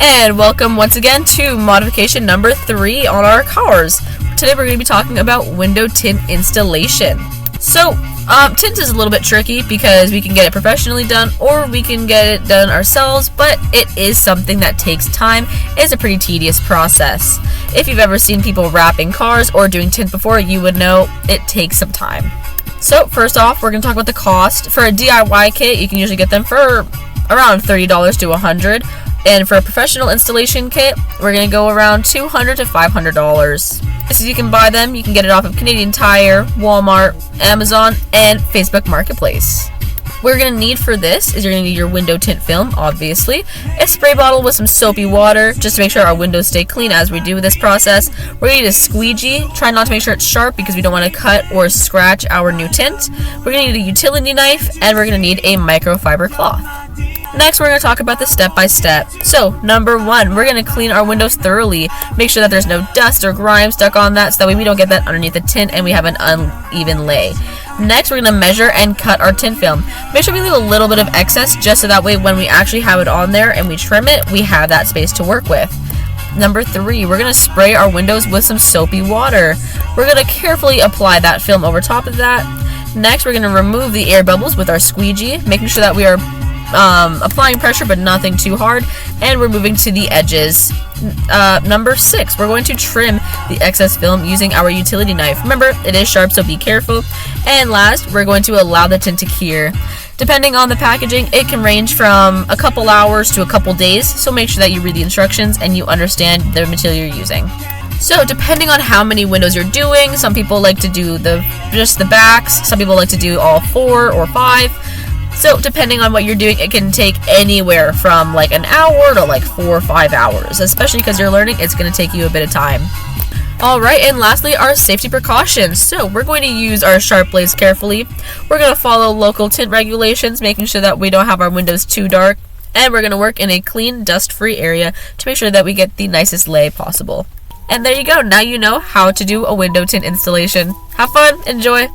And welcome once again to modification number 3 on our cars. Today we're going to be talking about window tint installation. So, tint is a little bit tricky because we can get it professionally done or we can get it done ourselves, but it is something that takes time. It's a pretty tedious process. If you've ever seen people wrapping cars or doing tint before, you would know it takes some time. So first off, we're going to talk about the cost. For a DIY kit, you can usually get them for around $30 to $100. And for a professional installation kit, we're going to go around $200 to $500. So you can buy them, you can get it off of Canadian Tire, Walmart, Amazon, and Facebook Marketplace. What you're going to need for this is you're going to need your window tint film, obviously, a spray bottle with some soapy water, just to make sure our windows stay clean as we do this process. We're going to need a squeegee. Try not to make sure it's sharp because we don't want to cut or scratch our new tint. We're going to need a utility knife, and we're going to need a microfiber cloth. Next, we're going to talk about the step-by-step. So, number 1, we're going to clean our windows thoroughly. Make sure that there's no dust or grime stuck on that, so that way we don't get that underneath the tint and we have an uneven lay. Next, we're going to measure and cut our tint film. Make sure we leave a little bit of excess, just so that way when we actually have it on there and we trim it, we have that space to work with. Number 3, we're going to spray our windows with some soapy water. We're going to carefully apply that film over top of that. Next, we're going to remove the air bubbles with our squeegee, making sure that we are applying pressure but nothing too hard, and we're moving to the edges. Number 6, we're going to trim the excess film using our utility knife. Remember, it is sharp, so be careful. And last, we're going to allow the tint to cure. Depending on the packaging, it can range from a couple hours to a couple days, so make sure that you read the instructions and you understand the material you're using. So depending on how many windows you're doing, some people like to do just the backs, some people like to do all 4 or 5. So depending on what you're doing, it can take anywhere from like an hour to like 4 or 5 hours. Especially because you're learning, it's going to take you a bit of time. Alright, and lastly, our safety precautions. So we're going to use our sharp blades carefully. We're going to follow local tint regulations, making sure that we don't have our windows too dark. And we're going to work in a clean, dust-free area to make sure that we get the nicest lay possible. And there you go. Now you know how to do a window tint installation. Have fun. Enjoy.